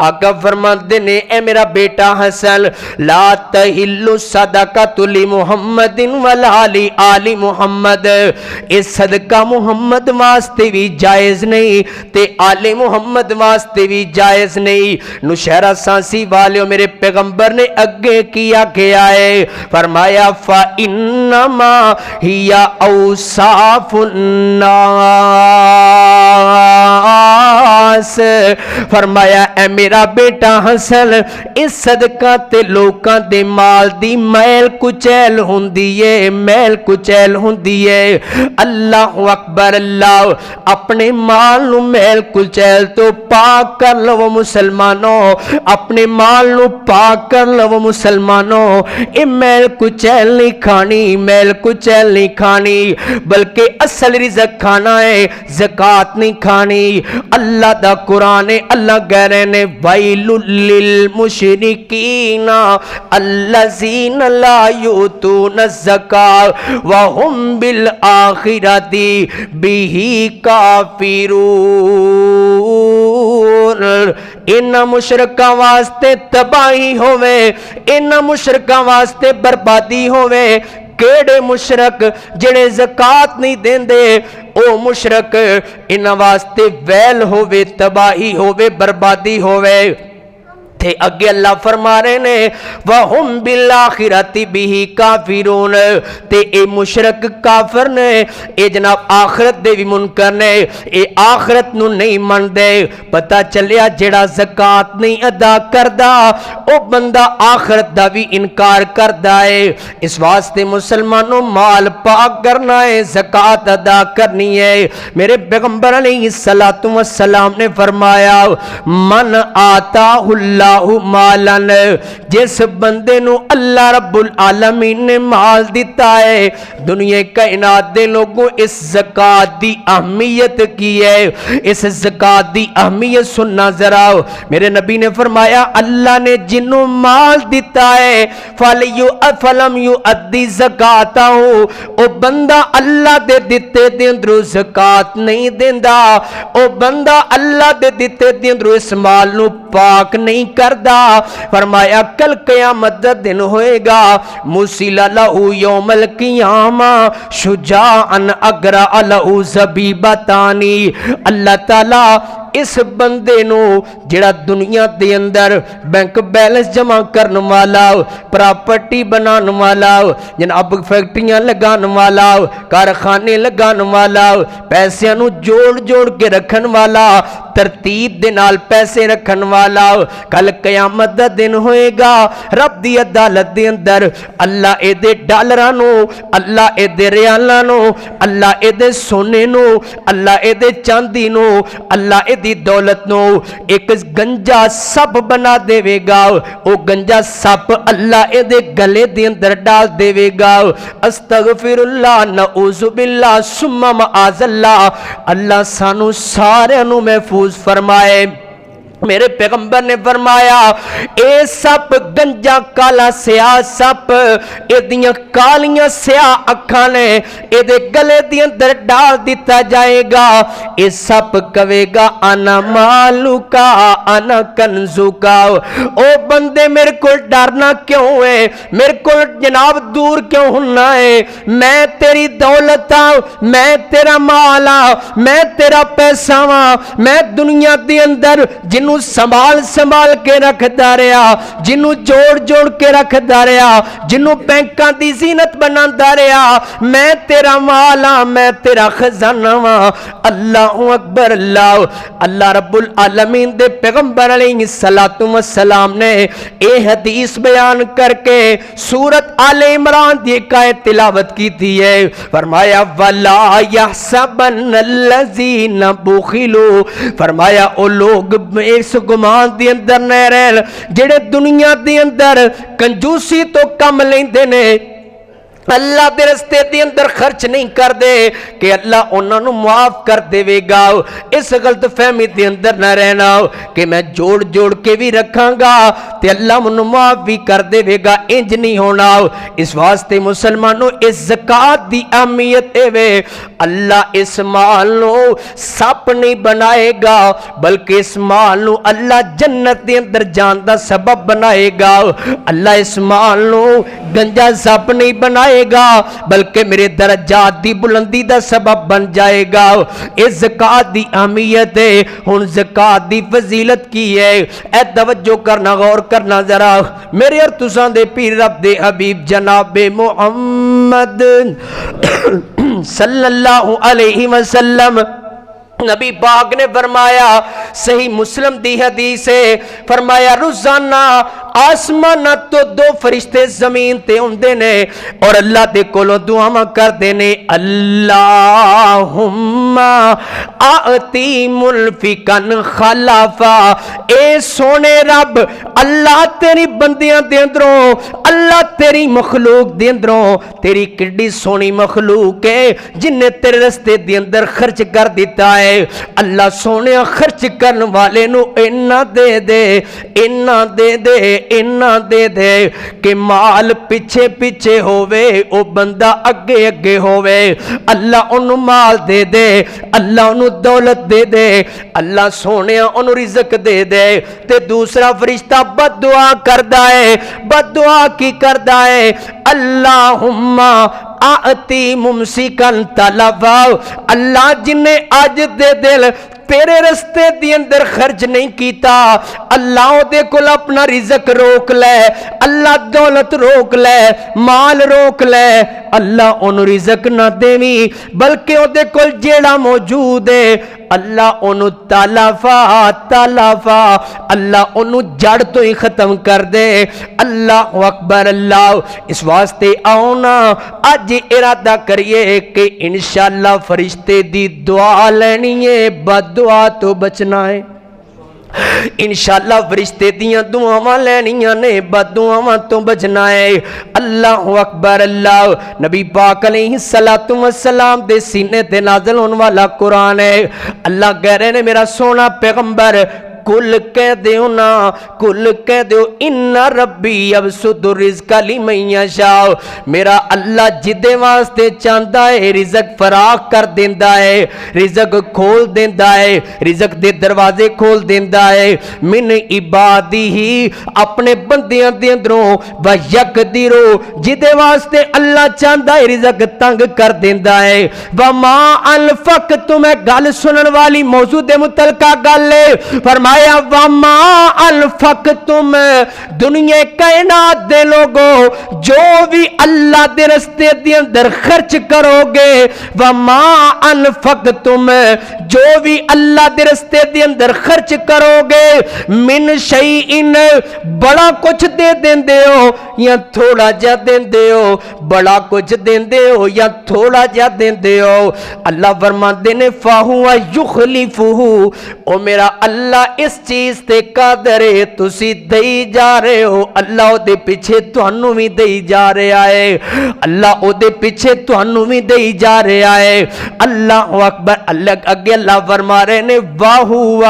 آقا فرماتے نے اے میرا بیٹا حسن لا تحل صدقۃ لمحمد ولا لآل محمد. اے صدقہ محمد واسطے بھی جائز نہیں تے آل محمد واسطے بھی جائز نہیں. نوشہرہ سانسی والیوں میرے پیغمبر نے اگے کیا کیا ہے, فرمایا فَإِنَّمَا هِيَ أَوْصَافُ النَّاسِ. فرمایا اے میرا بیٹا حسن اس صدقہ تے لوکاں دے مال دی میل کچیل ہوندی ہے, میل کچیل ہوندی ہے. اللہ اکبر, اللہ اپنے مال نو میل کچیل تو پاک کر لو مسلمانوں, اپنے مال نو پاک کر لو مسلمانوں. اے میل کچیل نہیں کھانی, میل کچیل نہیں کھانی, بلکہ اصل رزق کھانا ہے, زکات نہیں کھانی. اللہ دا قرآن ہے, اللہ کہہ رہے نے وَيْلٌ لِّلْمُشْرِكِينَ الَّذِينَ لَا يُؤْتُونَ الزَّكَاةَ وَهُمْ بِالْآخِرَةِ بِهِ كَافِرُونَ. انہاں مشرکاں واسطے تباہی ہوئے, انہاں مشرکاں واسطے بربادی ہوئے. کیڑے مشرک جڑے زکات نہیں دیندے او مشرک انہاں واسطے ویل ہووے, تباہی ہووے, بربادی ہووے. تھے اگے اللہ فرما رہے نے وَهُمْ بِالْآخِرَةِ بِهِ كَافِرُونَ. تے اے مشرک کافر نے, اے جناب آخرت دے بھی منکر نے, اے آخرت نو نہیں من دے. پتہ چلیا جڑا زکات نہیں ادا کردا او بندہ آخرت دا بھی انکار کردا ہے. اس واسطے مسلمانوں مال پاک کرنا ہے, زکات ادا کرنی ہے. میرے پیغمبر علیہ السلام نے فرمایا من آتاہ اللہ مالن, جس بندے نو اللہ رب العالمین نے مال دیتا ہے. دنیا کائنات دے لوگوں اس زکات دی اہمیت کی ہے, اس زکات دی اہمیت سننا ذرا. میرے نبی نے فرمایا اللہ نے جنوں مال دیتا ہے فلم یؤدی زکاتہ, او بندہ اللہ دے دیتے دے اندروں زکات نہیں دیندا, او بندہ اللہ دے دیتے دے اندروں اس مال نو پاک نہیں کردا فرمایا کل قیامت دا دن ہوئے گا مسیل لہو یوم القیامہ شجاعن اگرا لہو زبیبتانی اللہ تعالی اس بندے نو جڑا دنیا دے اندر بینک بیلنس جمع کرن والا پراپرٹی بنان والا جناب فیکٹریاں لگان والا کارخانے لگان والا پیسے نو جوڑ جوڑ کے رکھن والا ترتیب دے نال پیسے رکھن والا کل قیامت دا دن ہوئے گا رب دی عدالت دے اندر اللہ اے دے ڈالراں نو اللہ اے دے ریالاں نو اللہ اے دے سونے نو اللہ اے دے چاندی نو اللہ اے دی دولت نو ایک گنجا سپ بنا دے وے گا او گنجا سپ اللہ اے دے گلے دے اندر ڈال دے وے گا استغفر اللہ نعوذ باللہ ثم معاذ اللہ اللہ سانو سارے نو محفوظ فرمائے میرے پیغمبر نے فرمایا اے سپ گنجا کالا سیاہ سپ اے دیاں کالیاں سیاہ اکھاں نے اے دے گلے دی اندر ڈال دیتا جائے گا اے سپ کہے گا انا مالو کا انا کنزو کا او بندے میرے کو ڈرنا کیوں ہے میرے کو جناب دور کیوں ہونا ہے میں تیری دولت ہوں میں تیرا مال ہوں میں تیرا پیسہ ہوں میں دنیا دی اندر جنوں سنبھال کے رکھ داریا جنوں جوڑ کے رکھ داریا جنوں بینکاں دی زینت بنا داریا میں تیرا مالا میں تیرا خزانہ ہاں اللہ اکبر اللہ رب العالمین دے پیغمبر علیہ السلام نے اے حدیث بیان کر کے سورت آل عمران دی ایک آیت تلاوت کی تھی ہے فرمایا وَلَا يَحْسَبَنَّ الَّذِينَ بُخِلُوا فرمایا او لوگ اس گمان دی اندر نہ رہن جڑے دنیا دی اندر کنجوسی تو کم لیندے نے اللہ دے رستے دی اندر خرچ نہیں کر دے کہ اللہ انہاں نو معاف کر دے وے گا اس غلط فہمی دی اندر نہ رہنا کہ میں جوڑ کے بھی رکھاں گا تے اللہ منو معاف بھی کر دے وے گا انج نہیں ہونا اس واسطے مسلمانوں اس زکات دی اہمیت اے وے اللہ اس مال نو سپ نہیں بنائے گا بلکہ اس مال نو اللہ جنت دے اندر جان دا سبب بنائے گا اللہ اس مال نو گنجا سپ نہیں بنائے گا بلکہ میرے درجات دی بلندی دا سبب بن جائے گا اس زکات دی اہمیت ہے ہن زکات دی فضیلت کی ہے اے توجہ کرنا غور کرنا ذرا میرے اور تساں دے پیر رب دے حبیب جناب محمد صلی اللہ علیہ وسلم نبی پاک نے فرمایا صحیح مسلم دی حدیث ہے فرمایا روزانہ آسمان تو دو فرشتے زمین تے ہوندے نے اور اللہ دے کولوں دعاواں کردے نے اللہم آتی ملفقن خلافا اے سونے رب اللہ تیری بندیاں دے اندروں اللہ تیری مخلوق دے اندروں تیری کڈی سونی مخلوق ہے جن نے تیرے رستے دے اندر خرچ کر دیتا ہے اللہ سونے خرچ کرن والے نو اینا دے دے اینا دے دے اینا دے دے کہ مال پیچھے پیچھے ہووے او بندہ اگے اگے ہووے اللہ انو مال دے دے اللہ انو دولت دے دے اللہ سونے انو رزق دے دے تے دوسرا فرشتہ بد دعا کردہ ہے بد دعا کی کردہ ہے اللہم آتی ممسکن طلباؤ اللہ جنہیں آج دے دل تیرے رستے دی اندر خرچ نہیں کیتا اللہ دے کل اپنا رزق روک لے اللہ دولت روک لے مال روک لے اللہ انو رزق نہ دیوی بلکہ او دے کل جیڑا موجود ہے اللہ انو تالافا اللہ انو جڑ تو ہی ختم کر دے اللہ اکبر اللہ اس واسطے آؤنا آج ارادہ کریے کہ انشاءاللہ فرشتے دی دعا لینی ہے بد دعا تو بچنا ہے انشاءاللہ فرشتے دیاں دعاواں لینیاں نے بد دعاواں تو بچنا ہے اللہ اکبر اللہ نبی پاک علیہ السلام دے سینے تے نازل ہونے والا قرآن ہے اللہ کہہ رہے نے میرا سونا پیغمبر کل کہہ دیو نا، کل کہہ دیو اِنَّ ربی یبسط الرزق لمن یشاء، میرا اللہ جدے واسطے چاہتا ہے رزق فراخ کر دیندا ہے، رزق کھول دیندا ہے، رزق دے دروازے کھول دیندا ہے، من عبادی ہی اپنے بندیاں دے اندروں وَيَقْدِرُ جدے واسطے اللہ چاہتا ہے رزق تنگ کر دیندا ہے، وَمَا أَنفَقْتُمْ گل سنن والی موضوع دے متعلقہ گل ہے، فرمایا وَمَا أَنفَقْتُمْ دنیا کائنات دے لوگوں جو بھی اللہ دے رستے دے اندر خرچ کرو گے، وَمَا أَنفَقْتُمْ جو بھی اللہ دے رستے دے اندر خرچ کرو گے، من شیئن بڑا کچھ دے دیندے ہو یا تھوڑا جا دیندے ہو، بڑا کچھ دیندے ہو یا تھوڑا جا دیندے ہو، اللہ فرماندے نے فَهُوَ يُخْلِفُهُ او میرا اللہ اس چیز تے قادر ہے، تسی دئی جا رہے ہو، اللہ او دے پیچھے تانوں بھی دئی جا رہا ہے، اللہ او دے پیچھے تانوں بھی دئی جا رہا ہے، اللہ اکبر۔ اللہ اگے اللہ فرما رہے نے وَهُوَ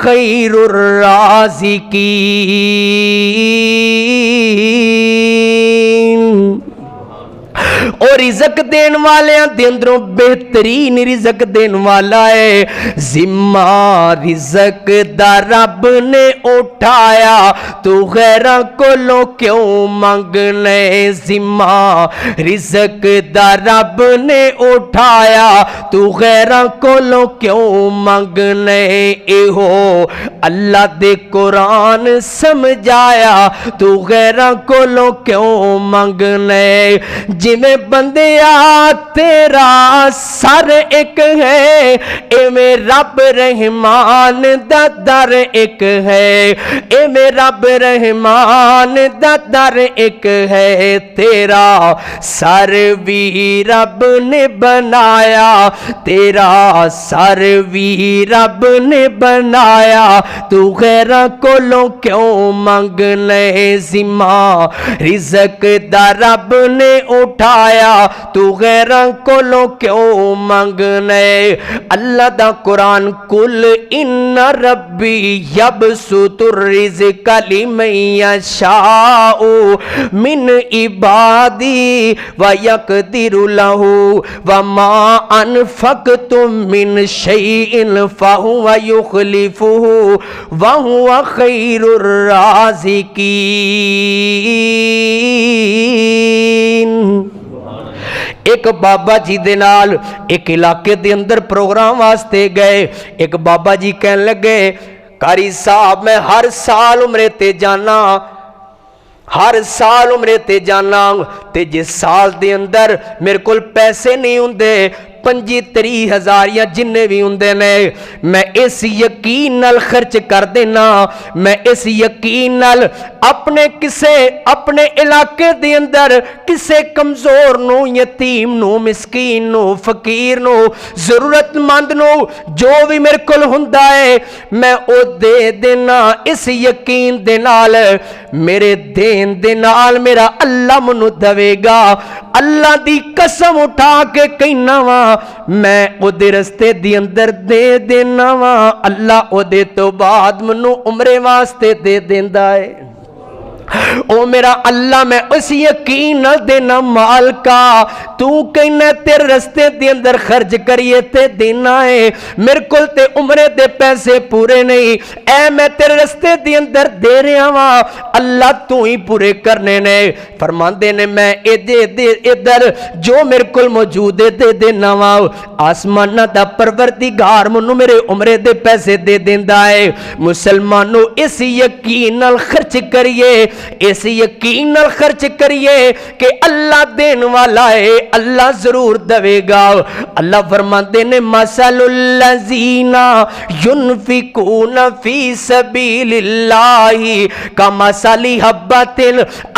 خَيْرُ الرَّازِقِينَ، اور رزق دین والیاں دے اندروں بہترین رزق دین والا ہے، ذمہ رزق دا رب نے اٹھایا تو غیراں کولوں کیوں منگنے، ذمہ رزق دا رب نے اٹھایا تو غیراں کولوں کیوں منگنے، ایہو اللہ دے قرآن سمجھایا تو غیراں کولوں کیوں منگنے، جویں بندیا تیرا سر ایک ہے ایویں رب رحمان دا در ایک ہے، ایویں رب رحمان دا در ایک ہے، تیرا سر بھی رب نے بنایا، تیرا سر بھی رب نے بنایا تو غیراں کولوں کیوں منگنے، ذمہ رزق دا رب نے اٹھایا تو غیراں کولوں کیوں منگنے، اللہ دا قرآن کل ان ربی یبسط الرزق لمن یشاء من عبادی ویقدر لہ وما انفقتم من شیء فہو یخلفہ وہو خیر الرازقین۔ ایک بابا جی دے نال ایک علاقے دے اندر پروگرام واسطے گئے، ایک بابا جی کہنے لگے قاری صاحب میں ہر سال عمرے تے جانا، ہر سال عمرے تے جانا تے جس سال دے اندر میرے کول پیسے نہیں ہوندے 25-30 یا جننے بھی ہوندے نے، میں اس یقین نال خرچ کر دینا، میں اس یقین نال اپنے کسے اپنے علاقے دے اندر کسے کمزور نو، یتیم نو، مسکین نو، فقیر نو، ضرورت مند نو جو بھی میرے کول ہوندا ہے میں او دے دینا، اس یقین دے نال میرے دین دے نال میرا اللہ منو دے گا، اللہ دی قسم اٹھا کے کہنا وا میں او دے رستے دی اندر دے دینا وا، اللہ او دے تو بعد منو عمرے واسطے دے دیندا ہے۔ او میرا اللہ میں اس یقین نہ دینا مال کا، تو کہنا تیرے رستے دے اندر خرچ کریے تے دینا ہے، میرے کول تے عمرے دے پیسے پورے نہیں، اے میں تیرے رستے دے اندر دے رہا ہاں، اللہ تو ہی پورے کرنے نے، فرماندے نے میں ادھر جو میرے کول موجود ہے دے دینا وا، آسمان دا پروردگار منو میرے عمرے دے پیسے دے دیندا ہے۔ مسلمانوں اس یقین نال خرچ کریے، اس یقین نال خرچ کریے کہ اللہ دین والا ہے، اللہ ضرور دے گا۔ اللہ فرماتے نے مثل الذین ينفقون فی سبیل اللہ کمثل حبۃ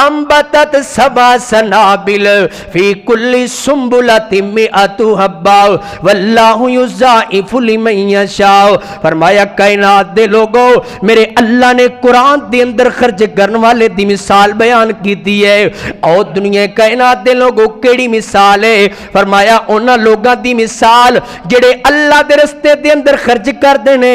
انبتت سبع سنابل فی کل سنبلۃ مئۃ حبہ واللہ یضاعف لمن یشاء۔ فرمایا کائنات دے لوگوں میرے اللہ نے قرآن دے اندر خرچ کرنے والے دی مثال بیان کیتی ہے۔ او دنیا کائنات دے لوگوں کیڑی مثال ہے؟ فرمایا انہاں لوگاں دی مثال جڑے اللہ دے رستے دے اندر خرچ کر دینے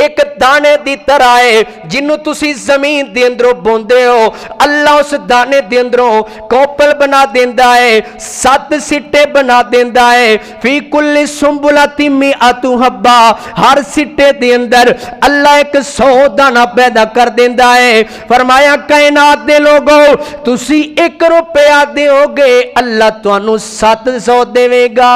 ایک دانے دی طرح ہے جنوں تسی زمین دے اندروں بوندے ہو، اللہ اس دانے دے اندروں کوپل بنا دیندا ہے، 7 سٹے بنا دیندا ہے، فی کل سنبلۃ مئۃ حبہ، ہر سٹے دے اندر اللہ ایک 100 دانہ پیدا کر دیندا ہے۔ فرمایا کائنات دے لوگو تسی 1 روپیہ دیو گے اللہ تانوں 700 دے گا۔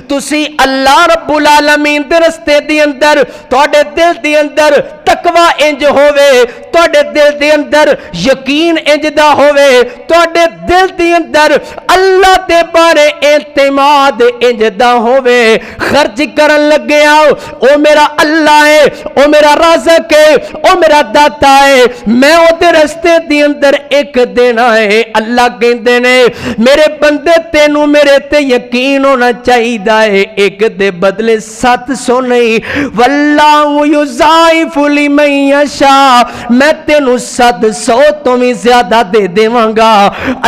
تسی اللہ رب العالمین دے رستے دی اندر توڑے دل دی اندر تقوی انج ہوئے، توڑے دل دی اندر یقین انج دا ہوئے، توڑے دل دی اندر اللہ دے بارے اعتماد انج دا ہوئے، خرچ کرن لگے آؤ او میرا اللہ ہے، او میرا رازق ہے، او میرا داتا ہے، میں او دے رستے دی اندر ایک دینا ہے۔ اللہ کہندے نے میرے بندے تینوں میرے تے یقین ہونا چاہیے ایک دے بدلے 700 نہیں، واللہ یضاعف لمن یشاء، میں تینوں 700 تو بھی زیادہ دے دیواں گا۔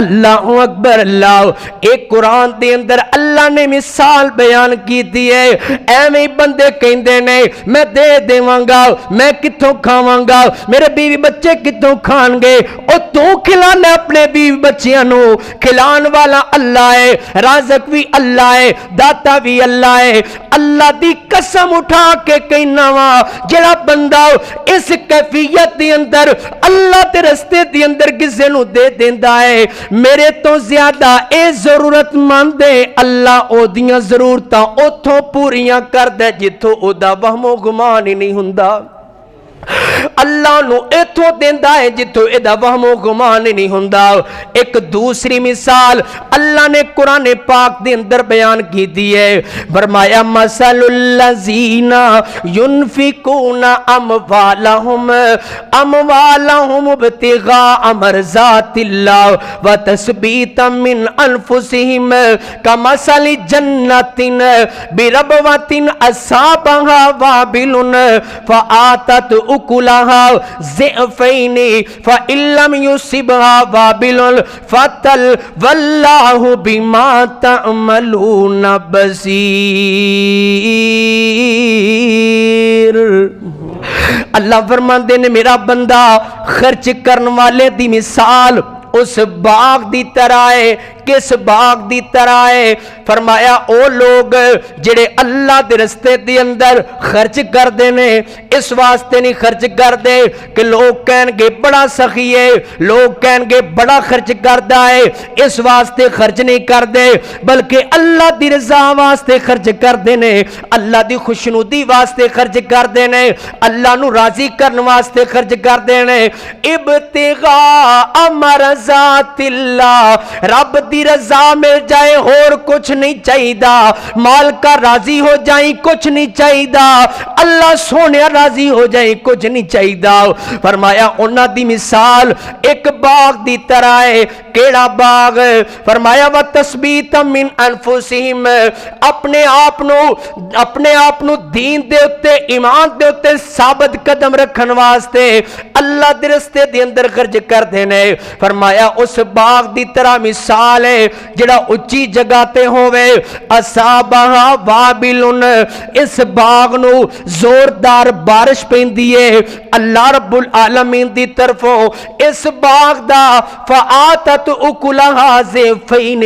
اللہ اکبر۔ اللہ ایک قرآن دے اندر اللہ نے مثال بیان کی دی ہے، ایویں بندے کہندے نے میں دے دیواں گا، میں کتوں کھاواں گا، میرے بیوی بچے کتوں کھان گے؟ او تو کھلانا اپنے بیوی بچیاں نو، کھلان والا اللہ ہے، رازق بھی اللہ ہے، داتا بھی اللہ ہے۔ اللہ دی قسم اٹھا کے کہنا وا جڑا بندہ اس کیفیت دی اندر اللہ دے رستے دی اندر کسے نو دے دیندا ہے، میرے تو زیادہ اے ضرورت مند ہے، اللہ او دیاں ضرورتاں اوتھوں پوریاں کر دے جتھوں او دا وہم و گمان ہی نہیں ہوندا۔ اللہ نو ایتھوں دیندا ہے جتھوں اے دا وہم و گمان نہیں ہوندا۔ ایک دوسری مثال اللہ نے قرآن پاک دے اندر بیان کی دی ہے، فرمایا مثل الذین ينفقون اموالهم ابتغاء مرضات اللہ وتثبیتا من انفسهم کمثل جنۃ بربوۃ اصابها وابل فآتت اکلها ضعفین فإن لم يصبها وابل فتل واللہ بما تعملون بصیر۔ اللہ فرماندے نے میرا بندہ خرچ کرن والے دی مثال اس باغ دی طرح ہے۔ کس باغ دی طرح ہے؟ فرمایا او لوگ جڑے اللہ دے رستے دی اندر خرچ کر دینے، اس واسطے نہیں خرچ کر دے کہ لوگ کہن گے بڑا سخی ہے، لوگ کہن گے بڑا خرچ کردہ ہے، اس واسطے خرچ نہیں کر دے، بلکہ اللہ دی رضا واسطے خرچ کر دینے، اللہ دی خوشنودی واسطے خرچ کر دینے، اللہ نو راضی کرن واسطے خرچ کر دینے۔ ابتغاء مرضات اللہ، رب دی رضا مل جائے اور کچھ نہیں چاہیدہ، مال کا راضی ہو جائیں کچھ نہیں چاہیدہ، اللہ سونے راضی ہو جائیں کچھ نہیں چاہیدہ۔ فرمایا انہاں دی مثال ایک باغ دی طرح ہے۔ کیڑا باغ؟ فرمایا وَتَثْبِيتًا مِنْ أَنفُسِهِمْ، اپنے آپ نو دین دے اتے ایمان دے اتے ثابت قدم رکھن واسطے اللہ دے رستے دے اندر خرچ کر دینے۔ فرمایا اس باغ دی طرح مثال ہے جڑا اچھی جگہ تے ہوئے، اصابہا وابلن، اس باغ نو زوردار بارش پیندی ہے اللہ رب العالمین دی طرفوں، اس باغ دا فآتت اکلہا ضعفین،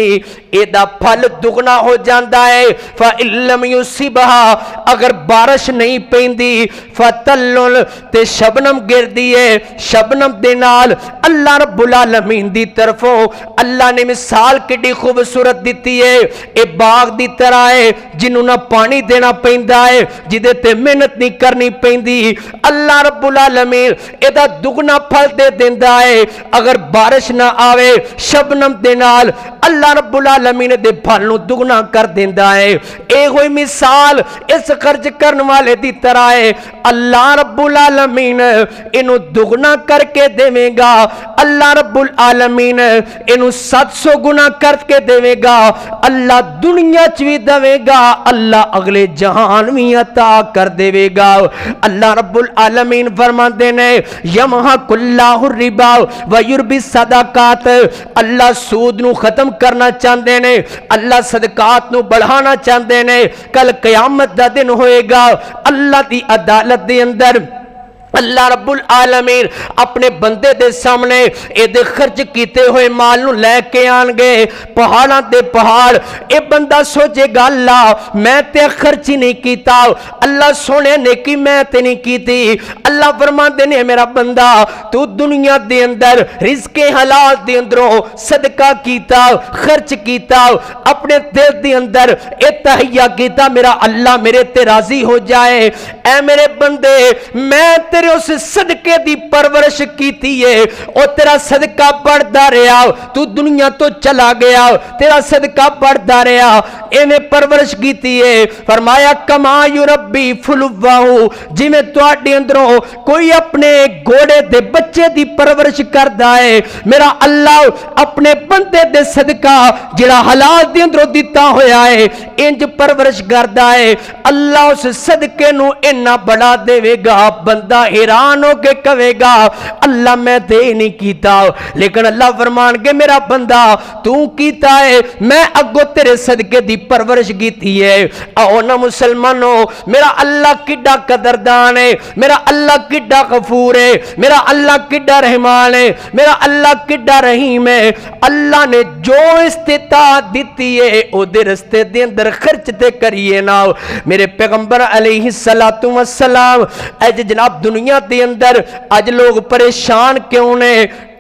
اے دا پھل دگنا ہو جاندہ ہے، فَإِن لَمْ يُصِبْهَا، اگر بارش نہیں پیندی، فَتَلُّن، تے شبنم گر دیئے، شبنم دینال اللہ رب العالمین دی طرفوں اللہ نے مثال کڑی خوبصورت دیتی ہے۔ اے باغ دی طرح ہے جنہوں نہ پانی دینا پیندا ہے، جدے تے محنت نہیں کرنی پیندی، اللہ رب العالمین اے دا دگنا پھل دے دیندا ہے۔ اگر بارش نہ آوے شبنم دے نال اللہ رب العالمین دے پھل نو دگنا کر دیندا ہے۔ اے ہوئی مثال اس خرچ کرن والے دی طرح ہے، اللہ رب العالمین انو دگنا کر کے دے گا، اللہ رب العالمین انو 700 گنا کر کے دے گا، اللہ دنیا چوی دے گا، اللہ اگلے جہان بھی عطا کر دے گا۔ اللہ رب العالمین فرماندے نے یمحق اللہ الربا ویربی الصدقات، اللہ سود نو ختم کرنا چاہندے نے، اللہ صدقات نو بڑھانا چاہندے نے۔ کل قیامت دا دن ہوئے گا، اللہ دی عدالت دے اندر اللہ رب العالمین اپنے بندے دے سامنے اے دے خرچ کیتے ہوئے مال نو لے کے آن گے، پہاڑاں دے پہاڑ۔ اے بندہ سوچے گا اللہ میں تے خرچ ہی نہیں کیتا، اللہ سونے نے کی میں تے نہیں کیتی۔ اللہ فرماندے نے میرا بندہ تو دنیا دے اندر رزق حلال دے اندروں صدقہ کیتا، خرچ کیتا، اپنے دل دے اندر اے تہیہ کیتا میرا اللہ میرے تے راضی ہو جائے۔ اے میرے بندے میں تے اس صدقے دی پرورش کیتی ہے، اور تیرا صدقہ بڑھدا رہا، تو دنیا تو چلا گیا تیرا صدقہ بڑھدا رہا، ایویں پرورش کیتی ہے۔ فرمایا کما یربی فلواہو، جی میں تواڈے اندروں کوئی اپنے گھوڑے دے بچے دی پرورش کردا ہے، میرا اللہ اپنے بندے دے صدقہ جڑا حلال دے اندروں دیتا ہویا ہے انج پرورش کردا ہے، اللہ اس صدقے نو اتنا بڑا دے گا، بندہ حیران ہو کے کہے گا اللہ میں دے نہیں کیتا، لیکن اللہ فرمان کے میرا بندہ تو کیتا ہے، میں اگو تیرے صدقے دی پرورش کیتی ہے۔ آؤ نا مسلمانوں، میرا اللہ کڈا قدردان ہے، میرا اللہ کڈا غفور ہے، میرا اللہ کڈا رحمان ہے، میرا اللہ کڈا رحیم ہے۔ اللہ نے جو استطاعت دیتی ہے او دے رستے دے اندر خرچ تے کریے نا۔ میرے پیغمبر علیہ السلام اج جناب دنیا دے اندر اج لوگ پریشان کیوں نے؟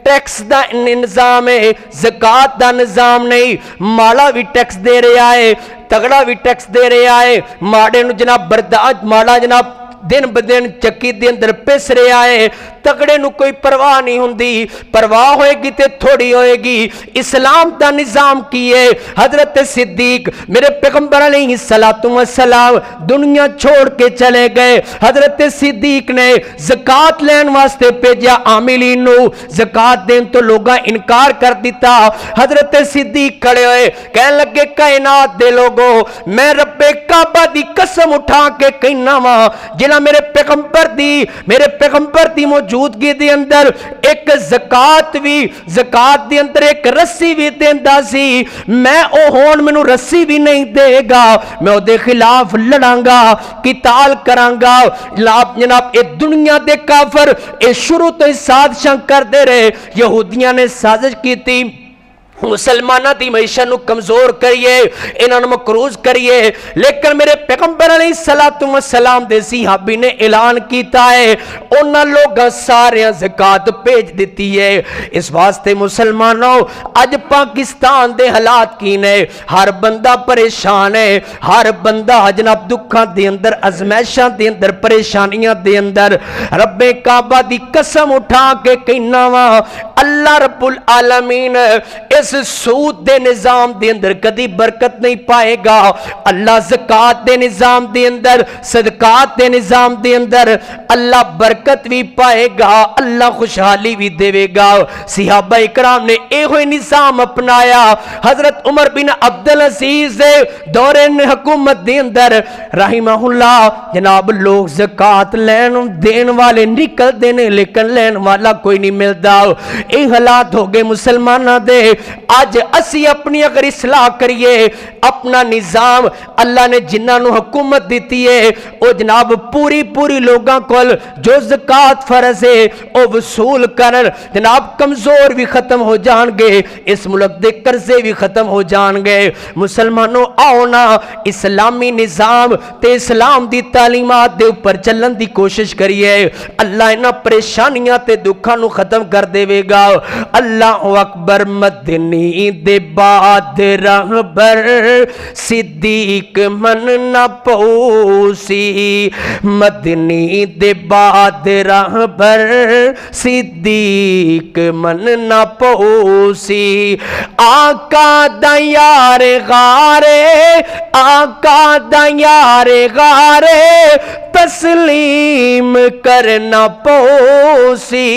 ٹیکس دا نظام ہے، زکات دا نظام نہیں، ماڑا بھی ٹیکس دے رہا ہے، تگڑا بھی ٹیکس دے رہا ہے، ماڑے نو جناب برداشت، ماڑا جناب دن بدن چکی دے اندر پس رہا ہے، تگڑے نو کوئی پرواہ نہیں ہوندی، پرواہ ہوئے گی تے تھوڑی ہوئے گی۔ اسلام دا نظام کیے حضرت صدیق میرے پیغمبر علیہ السلام دنیا چھوڑ کے چلے گئے، حضرت صدیق نے زکات لین واسطے بھیجا عاملین نو، زکات دین تو لوگاں انکار کر دیتا، حضرت صدیق کھڑے ہوئے کہنے لگے کائنات دے لوگوں میں رب کعبہ دی قسم اٹھا کے کہنا وا جنہ میرے پیغمبر دی موجودگی دے اندر ایک زکات دی اندر ایک رسی بھی دیندا سی، میں او ہون مینوں رسی بھی نہیں دے گا، میں او دے خلاف لڑاں گا، قتال کراں گا۔ جناب اے دنیا دے کافر اے شروع تو ہی سازشاں کر دے رہے، یہودیاں نے سازش کی تھی مسلمانہ دی معیشت نو کمزور کریے، انہاں نو مقروض کریے، لیکن میرے پیغمبر علیہ السلام دے صحابی نے اعلان کیتا ہے انہاں لوگاں سارے زکات بھیج دیتی ہے۔ اس واسطے مسلمانوں اج پاکستان دے حالات کی نے، ہر بندہ پریشان ہے، ہر بندہ جناب دکھاں دے اندر، ازمائشاں دے اندر، پریشانیاں دے اندر۔ رب کعبہ دی قسم اٹھا کے کہنا وا اللہ رب العالمین اس سود دے نظام دے اندر کدی برکت نہیں پائے گا، اللہ زکات دے نظام دے اندر، صدقات دے نظام دے اندر اللہ برکت بھی پائے گا، اللہ خوشحالی بھی دے گا۔ صحابہ اکرام نے اے ہوئی نظام اپنایا، حضرت عمر بن عبدالعزیز دے دور حکومت دے اندر رحمہ اللہ جناب لوگ زکات لین دین والے نکل دینے لیکن لین والا کوئی نہیں ملتا۔ اے حالات ہو گئے مسلمانہ دے، آج اسی اپنی اگر اصلاح کریے اپنا نظام، اللہ نے جنہاں نو حکومت دیتی ہے او جناب پوری لوگاں کول جو زکات فرض ہے او وصول کرن، جناب کمزور بھی ختم ہو جان گے، اس ملک دے قرضے بھی ختم ہو جان گے۔ مسلمانوں آؤ نا اسلامی نظام تے اسلام دی تعلیمات دے اوپر چلن دی کوشش کریے، اللہ انہاں پریشانیاں تے دکھاں نو ختم کر دے گا۔ اللہ اکبر مدنی دے بعد رہبر صدیق من نہ پوسی مدنی دے بعد رہبر صدیق من نہ پوسی آقا دا یار غارے آقا دا یار غارے تسلیم کرنا پوسی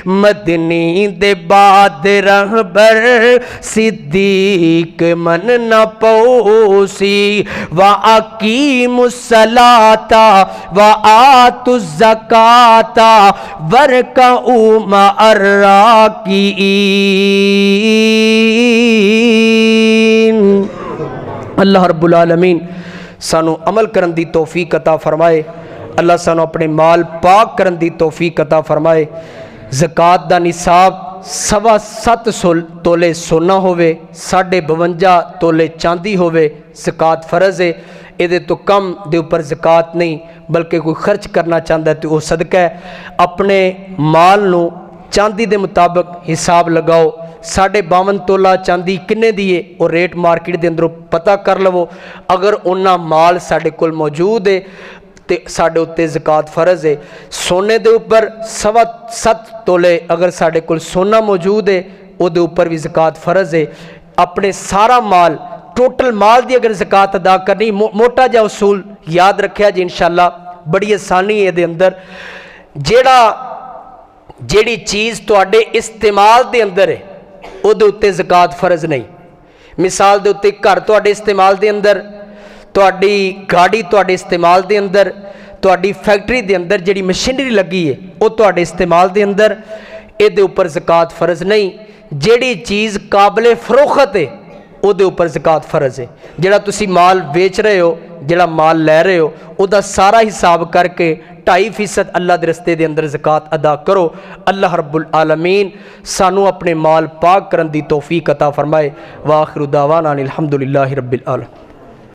مدنی دے بعد رہبر صدیق من نہ پوسی وَأَقِیمُوا الصَّلَاةَ وَآتُوا الزَّکَاةَ وَارْکَعُوا مَعَ الرَّاکِعِینَ۔ اللہ رب العالمین سانو عمل کرن دی توفیق عطا فرمائے، اللہ سانو اپنے مال پاک کرن دی توفیق عطا فرمائے۔ زکوٰۃ دا نصاب 7.25 تولے سونا ہوئے، 52.5 تولے چاندی ہوئے، زکوٰۃ فرض ہے۔ یہ تو کم دے اوپر زکوٰۃ نہیں، بلکہ کوئی خرچ کرنا چاہتا ہے تو وہ صدقہ ہے۔ اپنے مال نو چاندی دے مطابق حساب لگاؤ، 52 تولہ چاندی کنے دیئے اور ریٹ مارکیٹ دے اندر پتہ کر لو۔ اگر انہا مال ساڑھے کل موجود ہے تے ساڑھے اتے زکوٰۃ فرض ہے۔ سونے دے اوپر 7 تولے اگر ساڑھے کل سونا موجود ہے او دے اوپر بھی زکوٰۃ فرض ہے۔ اپنے سارا مال ٹوٹل مال دی اگر زکوٰۃ ادا کرنی، موٹا جا اصول یاد رکھیا جی انشاءاللہ، بڑی آسانی ہے دے اندر۔ جیڑی چیز تو اڈے استعمال دے اندر ہے او دے اتے زکوٰۃ فرض نہیں۔ مثال دے اتے گھر تو اڈے استعمال دے اندر، تو اڈی گاڑی تو اڈے استعمال دے اندر، تو اڈی فیکٹری دے اندر جیڑی مشینری لگی ہے او تو اڈے استعمال دے اندر، اے دے اوپر زکوٰۃ فرض نہیں۔ جیڑی چیز قابل فروخت ہے او دے اوپر زکوٰۃ فرض ہے۔ جیڑا تسی مال بیچ رہے ہو، جیڑا مال لے رہے ہو، او دا سارا حساب کر کے 2.5% اللہ دے رستے دے اندر زکوٰۃ ادا کرو۔ اللہ رب العالمین سانو اپنے مال پاک کرن دی توفیق عطا فرمائے۔ وآخر دعوانا الحمدللہ رب العالمین۔